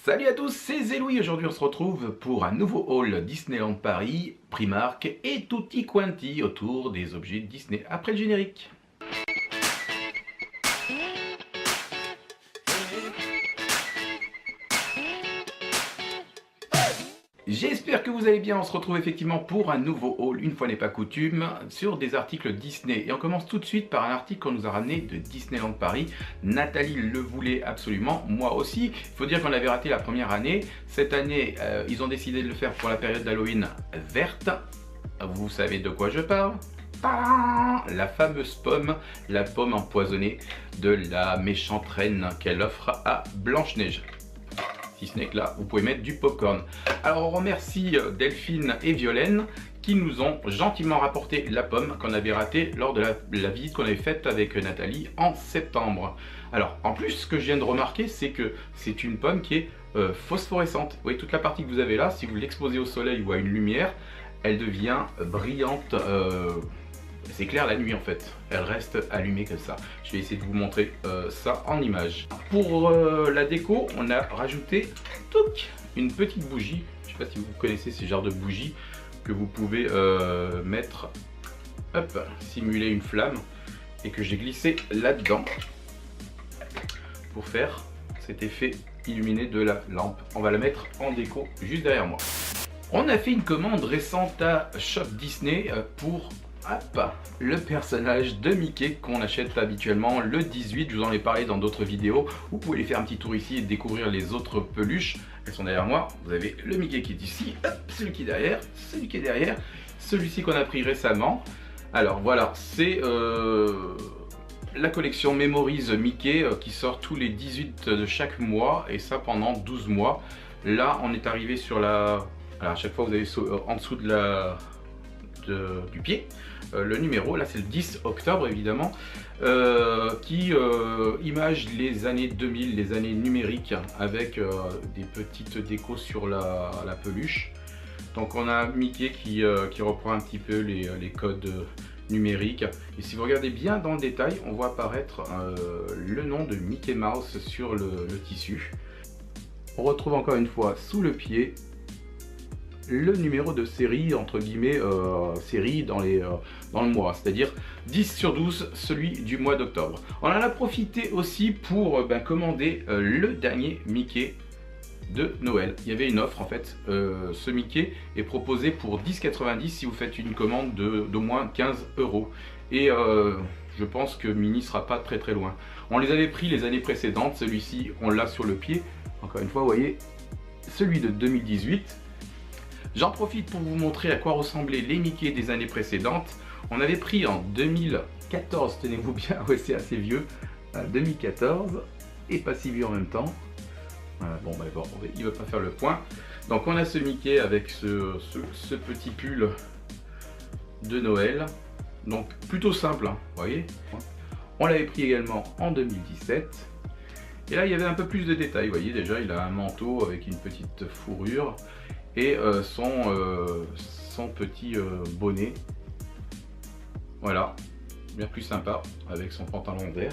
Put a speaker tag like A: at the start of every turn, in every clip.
A: Salut à tous, c'est Zéloui. Aujourd'hui on se retrouve pour un nouveau haul Disneyland Paris, Primark et tutti quanti autour des objets Disney après le générique. J'espère que vous allez bien, on se retrouve effectivement pour un nouveau haul, une fois n'est pas coutume, sur des articles Disney. Et on commence tout de suite par un article qu'on nous a ramené de Disneyland Paris. Nathalie le voulait absolument, moi aussi. Il faut dire qu'on avait raté la première année. Cette année, ils ont décidé de le faire pour la période d'Halloween verte. Vous savez de quoi je parle? La fameuse pomme, la pomme empoisonnée de la méchante reine qu'elle offre à Blanche-Neige. Si ce n'est que là, vous pouvez mettre du popcorn. Alors on remercie Delphine et Violaine qui nous ont gentiment rapporté la pomme qu'on avait ratée lors de la visite qu'on avait faite avec Nathalie en septembre. Alors en plus, ce que je viens de remarquer, c'est que c'est une pomme qui est phosphorescente. Vous voyez toute la partie que vous avez là, si vous l'exposez au soleil ou à une lumière, elle devient brillante. C'est clair la nuit en fait, elle reste allumée comme ça. Je vais essayer de vous montrer ça en image. Pour la déco, on a rajouté une petite bougie. Je ne sais pas si vous connaissez ces genres de bougies que vous pouvez mettre, hop, simuler une flamme et que j'ai glissé là-dedans pour faire cet effet illuminé de la lampe. On va la mettre en déco juste derrière moi. On a fait une commande récente à Shop Disney pour le personnage de Mickey qu'on achète habituellement le 18, je vous en ai parlé dans d'autres vidéos. Vous pouvez aller faire un petit tour ici et découvrir les autres peluches. Elles sont derrière moi. Vous avez le Mickey qui est ici, hop, celui qui est derrière, celui qui est derrière, celui-ci qu'on a pris récemment. Alors voilà, c'est la collection Memories Mickey qui sort tous les 18 de chaque mois et ça pendant 12 mois. Là on est arrivé sur la... Alors à chaque fois vous avez en dessous de du pied le numéro, là c'est le 10 octobre évidemment, qui image les années 2000, les années numériques avec des petites décos sur la peluche. Donc on a Mickey qui reprend un petit peu les codes numériques, et si vous regardez bien dans le détail, on voit apparaître le nom de Mickey Mouse sur le tissu. On retrouve encore une fois sous le pied le numéro de série, entre guillemets, série dans le mois, c'est-à-dire 10 sur 12, celui du mois d'octobre. On en a profité aussi pour commander le dernier Mickey de Noël. Il y avait une offre en fait, ce Mickey est proposé pour 10,90 si vous faites une commande d'au moins 15 €. Et je pense que Minnie sera pas très loin. On les avait pris les années précédentes, celui-ci on l'a sur le pied. Encore une fois, vous voyez, celui de 2018. J'en profite pour vous montrer à quoi ressemblaient les Mickey des années précédentes. On avait pris en 2014, tenez-vous bien, ouais, c'est assez vieux, 2014, et pas si vieux en même temps. Voilà, bon, il ne va pas faire le point. Donc on a ce Mickey avec ce petit pull de Noël, donc plutôt simple, hein, vous voyez. On l'avait pris également en 2017. Et là il y avait un peu plus de détails, vous voyez déjà il a un manteau avec une petite fourrure et son petit bonnet, voilà, bien plus sympa avec son pantalon vert.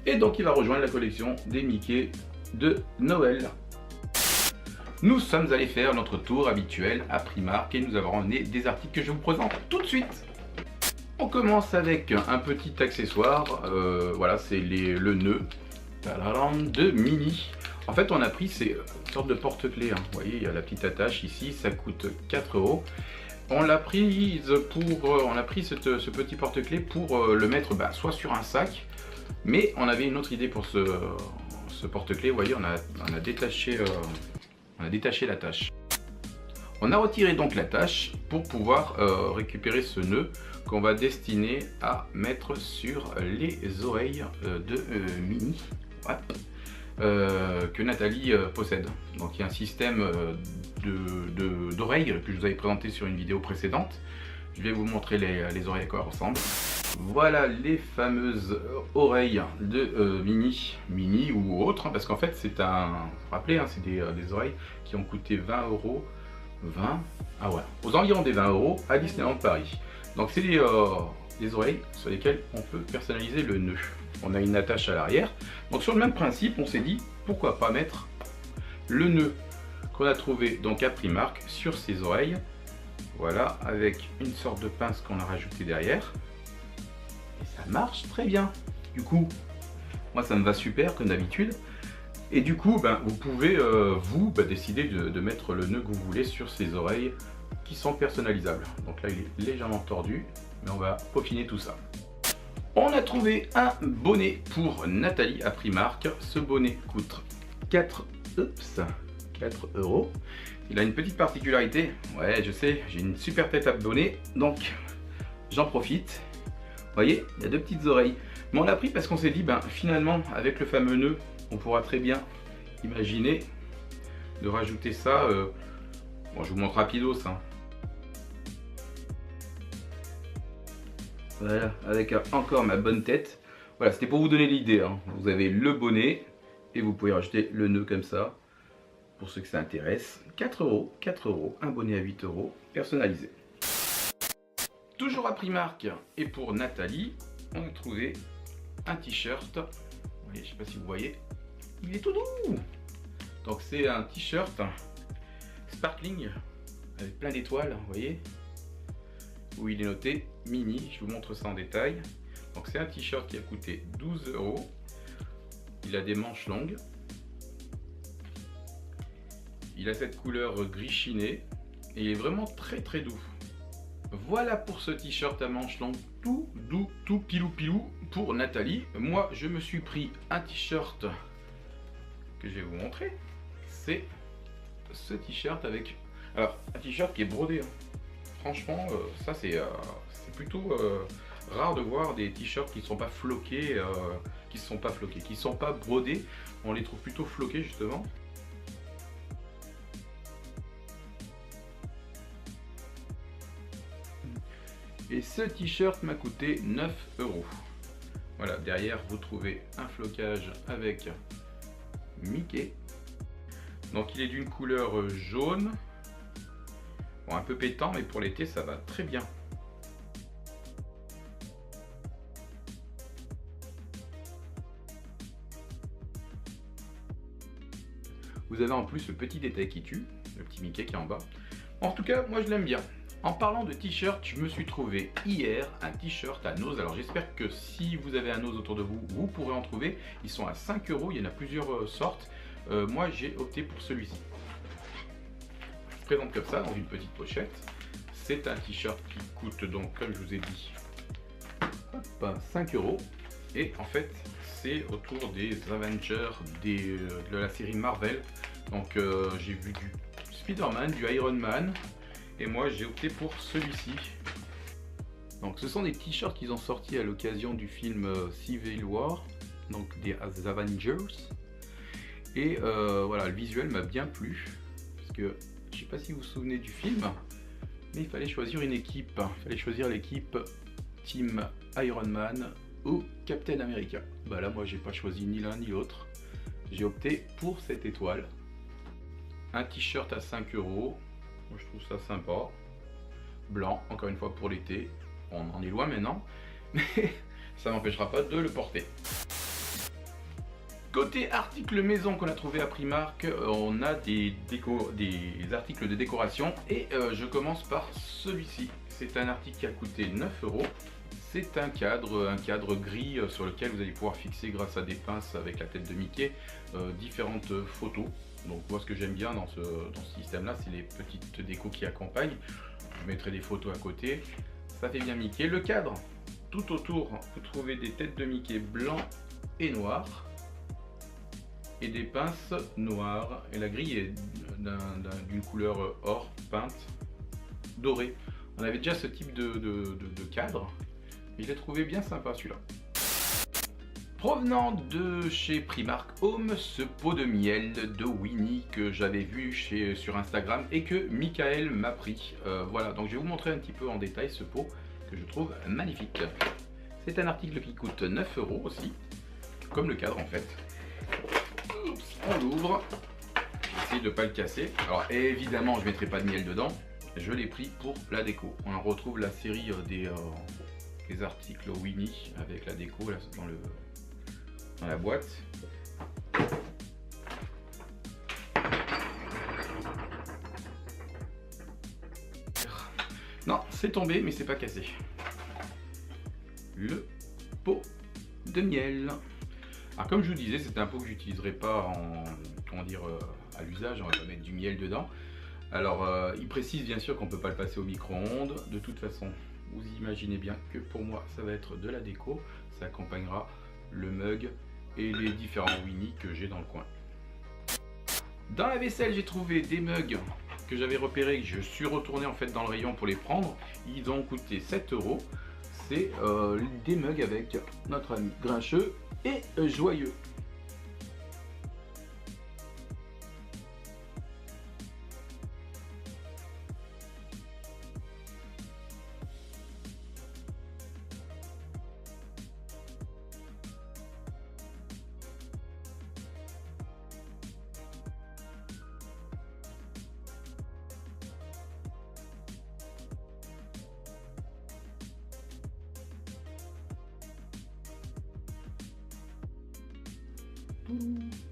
A: Et donc il va rejoindre la collection des Mickey de Noël. Nous sommes allés faire notre tour habituel à Primark et nous avons ramené des articles que je vous présente tout de suite. On commence avec un petit accessoire, voilà, c'est le nœud de Minnie. En fait on a pris ces sortes de porte-clés, hein. Vous voyez il y a la petite attache ici, ça coûte 4 €. On l'a pris ce petit porte-clés pour le mettre soit sur un sac, mais on avait une autre idée pour ce porte-clés. Vous voyez on a détaché l'attache. On a retiré donc l'attache pour pouvoir récupérer ce nœud qu'on va destiner à mettre sur les oreilles de Minnie. Ouais. Que Nathalie possède. Donc il y a un système d'oreilles que je vous avais présenté sur une vidéo précédente. Je vais vous montrer les oreilles à quoi elles ressemblent. Voilà les fameuses oreilles de Minnie ou autre, hein, parce qu'en fait c'est un, vous vous rappelez, hein, c'est des oreilles qui ont coûté 20 €, aux environs des 20 € à Disneyland Paris. Donc c'est des oreilles sur lesquelles on peut personnaliser le nœud. On a une attache à l'arrière. Donc sur le même principe, on s'est dit pourquoi pas mettre le nœud qu'on a trouvé donc à Primark sur ses oreilles. Voilà, avec une sorte de pince qu'on a rajouté derrière. Et ça marche très bien. Du coup, moi ça me va super comme d'habitude. Et du coup, vous pouvez décider de mettre le nœud que vous voulez sur ces oreilles qui sont personnalisables. Donc là, il est légèrement tordu, mais on va peaufiner tout ça. On a trouvé un bonnet pour Nathalie à Primark. Ce bonnet coûte 4 €. Il a une petite particularité. Ouais, je sais, j'ai une super tête à bonnet, donc j'en profite. Vous voyez, il y a 2 petites oreilles. Mais on l'a pris parce qu'on s'est dit, finalement, avec le fameux nœud, on pourra très bien imaginer de rajouter ça. Bon, je vous montre rapidos. Voilà, avec encore ma bonne tête. Voilà, c'était pour vous donner l'idée. Vous avez le bonnet et vous pouvez rajouter le nœud comme ça. Pour ceux que ça intéresse, 4 €, un bonnet à 8 € personnalisé. Toujours à Primark et pour Nathalie, on a trouvé un t-shirt. Je ne sais pas si vous voyez, il est tout doux. Donc c'est un t-shirt sparkling avec plein d'étoiles, vous voyez, où il est noté mini. Je vous montre ça en détail. Donc c'est un t-shirt qui a coûté 12 €. Il a des manches longues. Il a cette couleur gris chiné et il est vraiment très très doux. Voilà pour ce t-shirt à manches longues, tout doux, tout pilou pilou pour Nathalie. Moi, je me suis pris un t-shirt que je vais vous montrer. C'est ce t-shirt avec... Alors, un t-shirt qui est brodé. Franchement, ça c'est plutôt rare de voir des t-shirts qui ne sont pas floqués, qui ne sont pas brodés. On les trouve plutôt floqués justement. Et ce t-shirt m'a coûté 9 €. Voilà, derrière vous trouvez un flocage avec Mickey. Donc il est d'une couleur jaune. Bon, un peu pétant, mais pour l'été ça va très bien. Vous avez en plus le petit détail qui tue, le petit Mickey qui est en bas. En tout cas, moi je l'aime bien. En parlant de t-shirt, je me suis trouvé hier un t-shirt à nose. Alors j'espère que si vous avez un nose autour de vous, vous pourrez en trouver. Ils sont à 5 €, il y en a plusieurs sortes. Moi j'ai opté pour celui-ci. Je vous présente comme ça dans une petite pochette. C'est un t-shirt qui coûte donc, comme je vous ai dit, 5 €. Et en fait, c'est autour des Avengers, de la série Marvel. Donc j'ai vu du Spider-Man, du Iron Man. Et moi j'ai opté pour celui-ci. Donc ce sont des t-shirts qu'ils ont sortis à l'occasion du film Civil War, donc des Avengers. Et voilà, le visuel m'a bien plu. Parce que je sais pas si vous vous souvenez du film, mais il fallait choisir une équipe. Il fallait choisir l'équipe Team Iron Man ou Captain America. Bah là moi j'ai pas choisi ni l'un ni l'autre. J'ai opté pour cette étoile. Un t-shirt à 5 €. Moi, je trouve ça sympa. Blanc, encore une fois pour l'été. On en est loin maintenant, mais ça m'empêchera pas de le porter. Côté articles maison qu'on a trouvé à Primark, on a des articles de décoration et je commence par celui-ci. C'est un article qui a coûté 9 €. C'est un cadre gris sur lequel vous allez pouvoir fixer grâce à des pinces avec la tête de Mickey différentes photos. Donc moi ce que j'aime bien dans ce système là, c'est les petites décos qui accompagnent. Je mettrai des photos à côté, ça fait bien Mickey. Le cadre, tout autour vous trouvez des têtes de Mickey blanc et noir et des pinces noires, et la grille est d'une couleur or peinte dorée. On avait déjà ce type de cadre, mais je l'ai trouvé bien sympa celui-là. Provenant de chez Primark Home, ce pot de miel de Winnie que j'avais vu sur Instagram et que Michael m'a pris. Voilà, donc je vais vous montrer un petit peu en détail ce pot que je trouve magnifique. C'est un article qui coûte 9 € aussi, comme le cadre en fait. Oups, on l'ouvre, j'essaie de ne pas le casser. Alors évidemment je ne mettrai pas de miel dedans, je l'ai pris pour la déco. On retrouve la série des articles Winnie avec la déco là, dans la boîte. Non, c'est tombé, mais c'est pas cassé. Le pot de miel. Alors comme je vous disais, c'est un pot que j'utiliserai pas en, comment dire, à l'usage, on va pas mettre du miel dedans. Alors il précise bien sûr qu'on peut pas le passer au micro-ondes. De toute façon, vous imaginez bien que pour moi ça va être de la déco. Ça accompagnera le mug et les différents Winnie que j'ai dans le coin. Dans la vaisselle, j'ai trouvé des mugs que j'avais repérés, que je suis retourné en fait dans le rayon pour les prendre. Ils ont coûté 7 €. C'est des mugs avec notre ami Grincheux et Joyeux.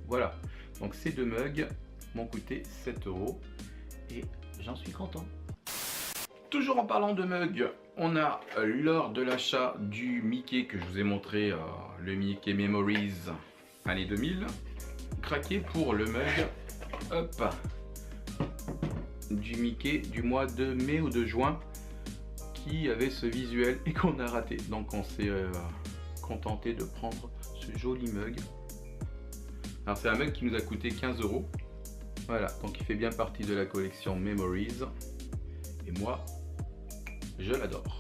A: Voilà, donc ces deux mugs m'ont coûté 7 € et j'en suis content. Toujours en parlant de mugs, on a lors de l'achat du Mickey que je vous ai montré, le Mickey Memories année 2000, craqué pour le mug hop, du Mickey du mois de mai ou de juin qui avait ce visuel et qu'on a raté. Donc on s'est contenté de prendre ce joli mug. Alors c'est un mug qui nous a coûté 15 €. Voilà, donc il fait bien partie de la collection Memories. Et moi, je l'adore.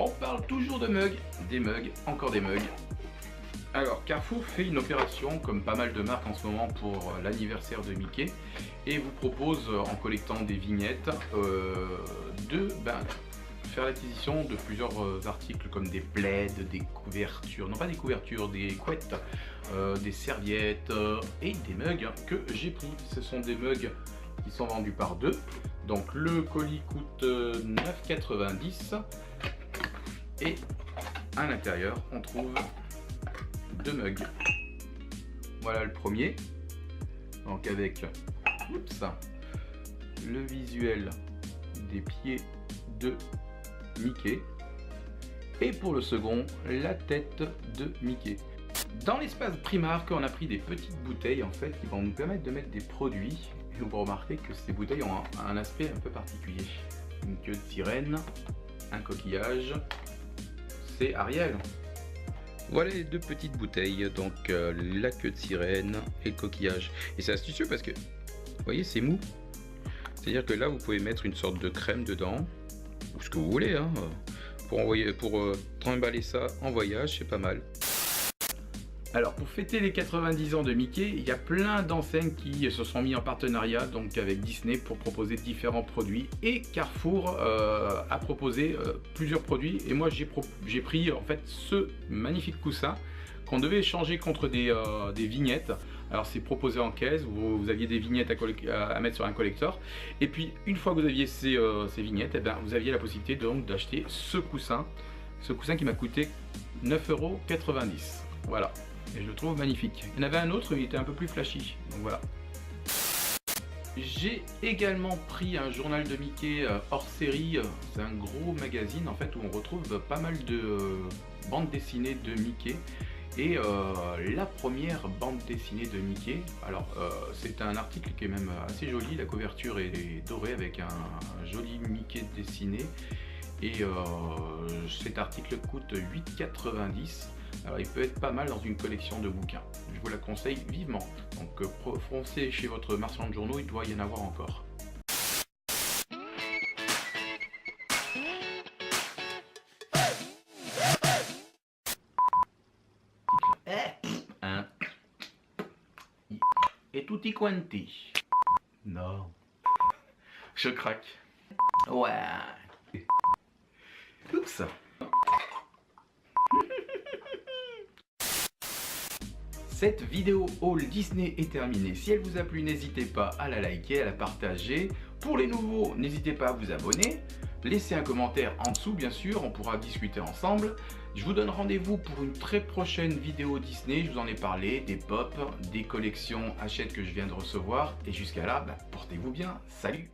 A: On parle toujours de mugs, des mugs, encore des mugs. Alors Carrefour fait une opération comme pas mal de marques en ce moment pour l'anniversaire de Mickey et vous propose en collectant des vignettes de faire l'acquisition de plusieurs articles comme des plaids, des couvertures, non pas des couvertures, des couettes, des serviettes et des mugs que j'ai pris. Ce sont des mugs qui sont vendus par deux. Donc le colis coûte 9,90 € et à l'intérieur on trouve deux mugs. Voilà le premier, donc avec le visuel des pieds de Mickey et pour le second la tête de Mickey. Dans l'espace Primark, on a pris des petites bouteilles en fait qui vont nous permettre de mettre des produits et vous remarquez que ces bouteilles ont un aspect un peu particulier. Une queue de sirène, un coquillage, c'est Ariel. Voilà les deux petites bouteilles, donc la queue de sirène et le coquillage. Et c'est astucieux parce que, vous voyez, c'est mou. C'est-à-dire que là, vous pouvez mettre une sorte de crème dedans, ou ce que vous voulez, hein, pour trimballer ça en voyage, c'est pas mal. Alors pour fêter les 90 ans de Mickey, il y a plein d'enseignes qui se sont mis en partenariat donc avec Disney pour proposer différents produits et Carrefour a proposé plusieurs produits et moi j'ai pris en fait ce magnifique coussin qu'on devait échanger contre des vignettes. Alors c'est proposé en caisse, vous aviez des vignettes à mettre sur un collector et puis une fois que vous aviez ces vignettes, eh bien, vous aviez la possibilité donc d'acheter ce coussin qui m'a coûté 9,90 €. Voilà. Et je le trouve magnifique. Il y en avait un autre, il était un peu plus flashy. Donc voilà. J'ai également pris un journal de Mickey hors série. C'est un gros magazine en fait où on retrouve pas mal de bandes dessinées de Mickey. Et la première bande dessinée de Mickey, alors c'est un article qui est même assez joli. La couverture est dorée avec un joli Mickey dessiné. Et cet article coûte 8,90 €. Alors il peut être pas mal dans une collection de bouquins. Je vous la conseille vivement. Donc foncez chez votre marchand de journaux, il doit y en avoir encore. Et tutti quanti. Non. Je craque. Ouais. Oups. Cette vidéo haul Disney est terminée. Si elle vous a plu, n'hésitez pas à la liker, à la partager. Pour les nouveaux, n'hésitez pas à vous abonner. Laissez un commentaire en dessous, bien sûr, on pourra discuter ensemble. Je vous donne rendez-vous pour une très prochaine vidéo Disney. Je vous en ai parlé, des pop, des collections Hachette que je viens de recevoir. Et jusqu'à là, portez-vous bien. Salut!